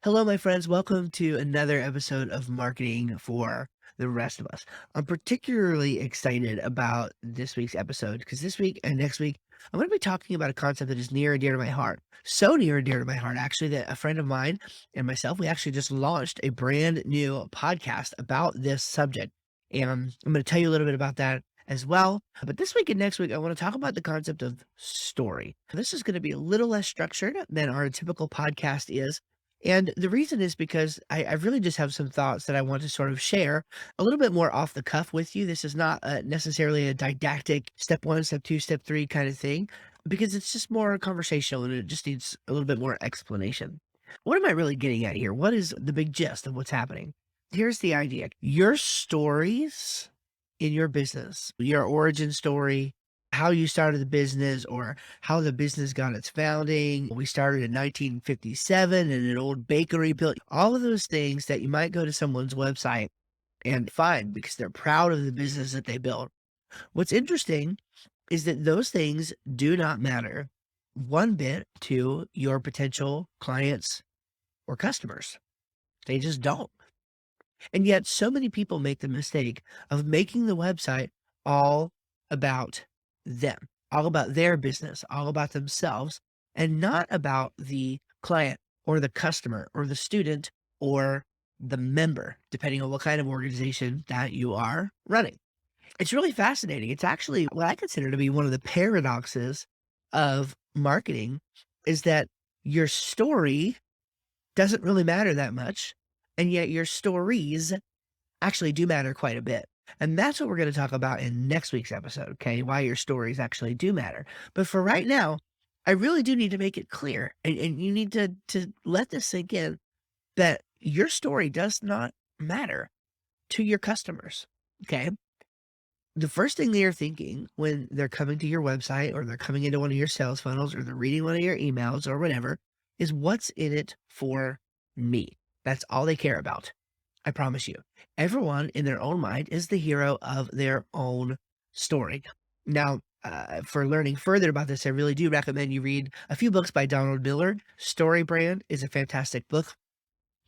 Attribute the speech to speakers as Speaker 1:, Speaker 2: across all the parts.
Speaker 1: Hello, my friends. Welcome to another episode of Marketing for the Rest of Us. I'm particularly excited about this week's episode because this week and next week, I'm going to be talking about a concept that is near and dear to my heart. So near and dear to my heart, actually, that a friend of mine and myself, we actually just launched a brand new podcast about this subject. And I'm going to tell you a little bit about that as well. But this week and next week, I want to talk about the concept of story. This is going to be a little less structured than our typical podcast is, and the reason is because I really just have some thoughts that I want to sort of share a little bit more off the cuff with you. This is not necessarily a didactic step one, step two, step three kind of thing, because it's just more conversational and it just needs a little bit more explanation. What am I really getting at here? What is the big gist of what's happening? Here's the idea. Your stories in your business, your origin story, how you started the business or how the business got its founding. We started in 1957 in an old bakery built, all of those things that you might go to someone's website and find because they're proud of the business that they built. What's interesting is that those things do not matter one bit to your potential clients or customers. They just don't. And yet so many people make the mistake of making the website all about them, all about their business, all about themselves, and not about the client or the customer or the student or the member, depending on what kind of organization that you are running. It's really fascinating. It's actually what I consider to be one of the paradoxes of marketing is that your story doesn't really matter that much, and yet your stories actually do matter quite a bit. And that's what we're going to talk about in next week's episode, okay? Why your stories actually do matter. But for right now, I really do need to make it clear, and you need to let this sink in that your story does not matter to your customers, okay? The first thing they are thinking when they're coming to your website or they're coming into one of your sales funnels or they're reading one of your emails or whatever is what's in it for me. That's all they care about. I promise you. Everyone in their own mind is the hero of their own story. Now, for learning further about this, I really do recommend you read a few books by Donald Miller. Story Brand is a fantastic book.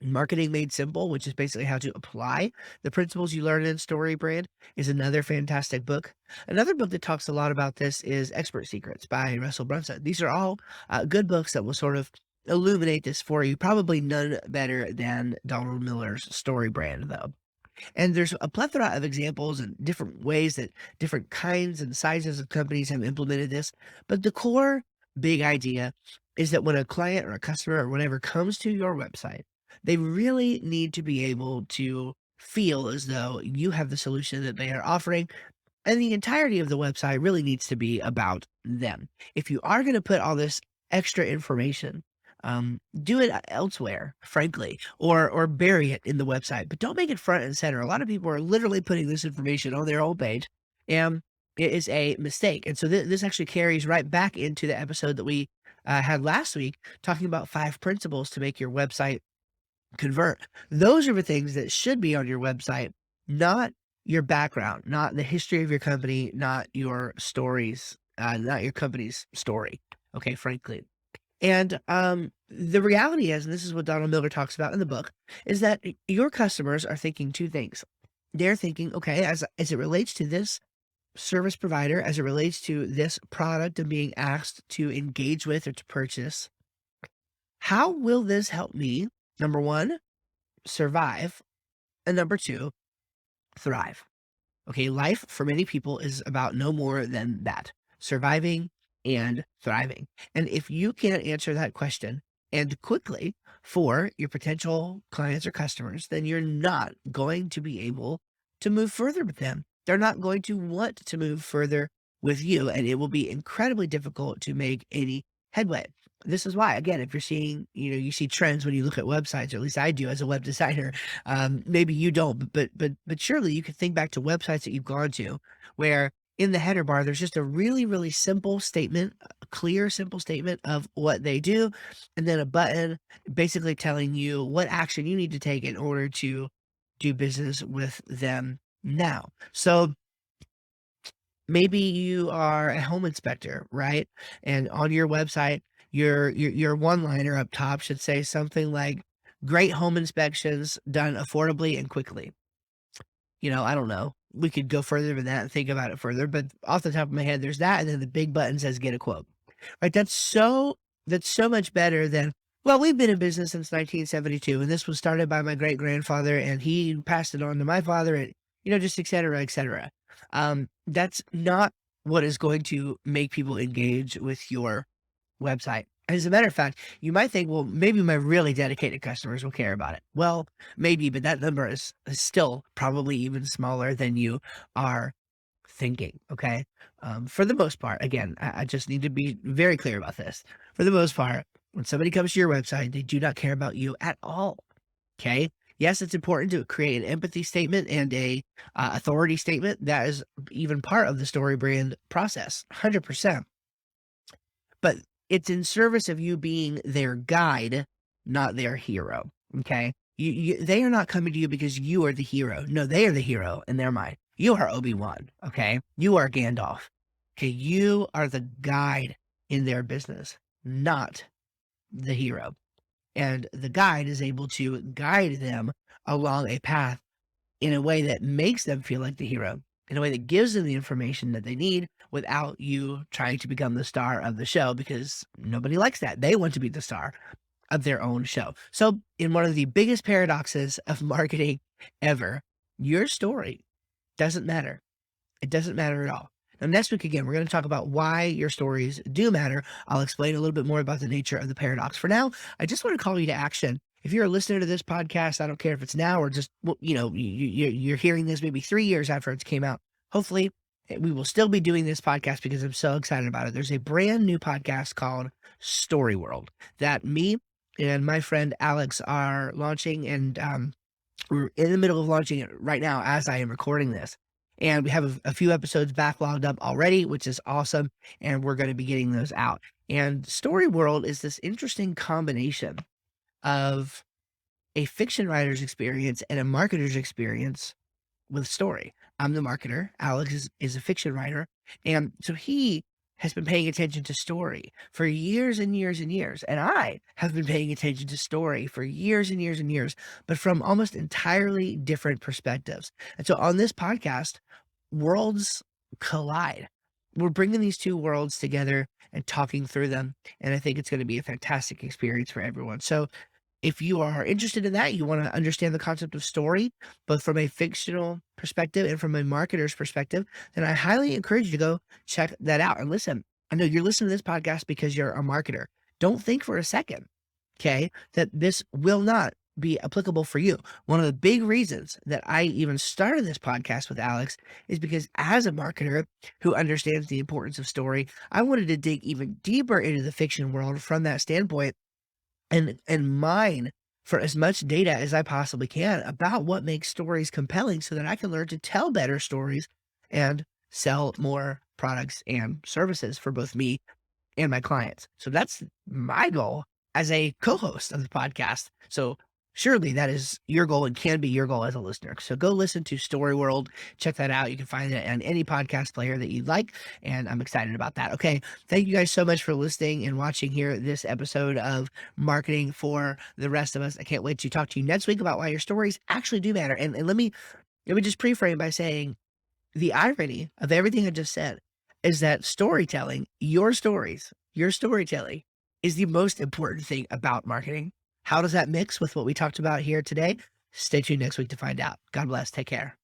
Speaker 1: Marketing Made Simple, which is basically how to apply the principles you learn in Story Brand, is another fantastic book. Another book that talks a lot about this is Expert Secrets by Russell Brunson. These are all good books that will sort of illuminate this for you. Probably none better than Donald Miller's Story Brand, though. And there's a plethora of examples and different ways that different kinds and sizes of companies have implemented this. But the core big idea is that when a client or a customer or whatever comes to your website, they really need to be able to feel as though you have the solution that they are offering. And the entirety of the website really needs to be about them. If you are going to put all this extra information, do it elsewhere, frankly, or bury it in the website, but don't make it front and center. A lot of people are literally putting this information on their own page, and it is a mistake. And so this actually carries right back into the episode that we had last week, talking about 5 principles to make your website convert. Those are the things that should be on your website, not your background, not the history of your company, not your stories, not your company's story. Okay, frankly. And the reality is, and this is what Donald Miller talks about in the book, is that your customers are thinking 2 things. They're thinking, okay, as it relates to this service provider, as it relates to this product and being asked to engage with or to purchase, how will this help me? Number 1, survive, and number 2, thrive. Okay, life for many people is about no more than that, surviving and thriving. And if you can't answer that question and quickly for your potential clients or customers, then you're not going to be able to move further with them. They're not going to want to move further with you, and it will be incredibly difficult to make any headway. This is why, again, if you're seeing, you see trends when you look at websites, or at least I do as a web designer. Maybe you don't, but surely you could think back to websites that you've gone to where in the header bar, there's just a really, really simple statement, a clear, simple statement of what they do, and then a button basically telling you what action you need to take in order to do business with them now. So maybe you are a home inspector, right? And on your website, your one liner up top should say something like, great home inspections done affordably and quickly. I don't know. We could go further than that and think about it further, but off the top of my head, there's that, and then the big button says get a quote. Right? That's so much better than, well, we've been in business since 1972, and this was started by my great grandfather, and he passed it on to my father, and just et cetera, et cetera. That's not what is going to make people engage with your website. As a matter of fact, you might think, well, maybe my really dedicated customers will care about it. Well, maybe, but that number is still probably even smaller than you are thinking. Okay. For the most part, again, I just need to be very clear about this. For the most part, when somebody comes to your website, they do not care about you at all. Okay. Yes, it's important to create an empathy statement and a authority statement. That is even part of the story brand process, 100%. But it's in service of you being their guide, not their hero, okay? They are not coming to you because you are the hero. No, they are the hero in their mind. You are Obi-Wan, okay? You are Gandalf. Okay, you are the guide in their business, not the hero. And the guide is able to guide them along a path in a way that makes them feel like the hero, in a way that gives them the information that they need without you trying to become the star of the show, because nobody likes that. They want to be the star of their own show. So, in one of the biggest paradoxes of marketing ever, your story doesn't matter. It doesn't matter at all. Now, next week, again, we're going to talk about why your stories do matter. I'll explain a little bit more about the nature of the paradox. For now, I just want to call you to action. If you're a listener to this podcast, I don't care if it's now or just, well, you're hearing this maybe 3 years after it came out. Hopefully, we will still be doing this podcast because I'm so excited about it. There's a brand new podcast called Story World that me and my friend Alex are launching, and we're in the middle of launching it right now as I am recording this. And we have a few episodes backlogged up already, which is awesome. And we're going to be getting those out. And Story World is this interesting combination of a fiction writer's experience and a marketer's experience with story. I'm the marketer. Alex is a fiction writer. And so he has been paying attention to story for years and years and years. And I have been paying attention to story for years and years and years, but from almost entirely different perspectives. And so on this podcast, worlds collide. We're bringing these two worlds together and talking through them. And I think it's going to be a fantastic experience for everyone. So if you are interested in that, you want to understand the concept of story, both from a fictional perspective and from a marketer's perspective, then I highly encourage you to go check that out. And listen, I know you're listening to this podcast because you're a marketer. Don't think for a second, okay, that this will not be applicable for you. One of the big reasons that I even started this podcast with Alex is because as a marketer who understands the importance of story, I wanted to dig even deeper into the fiction world from that standpoint and mine for as much data as I possibly can about what makes stories compelling so that I can learn to tell better stories and sell more products and services for both me and my clients. So that's my goal as a co-host of the podcast. So surely that is your goal and can be your goal as a listener. So go listen to Story World. Check that out. You can find it on any podcast player that you'd like. And I'm excited about that. Okay. Thank you guys so much for listening and watching here this episode of Marketing for the Rest of Us. I can't wait to talk to you next week about why your stories actually do matter. And let me just pre-frame by saying the irony of everything I just said is that storytelling, your stories, your storytelling is the most important thing about marketing. How does that mix with what we talked about here today? Stay tuned next week to find out. God bless. Take care.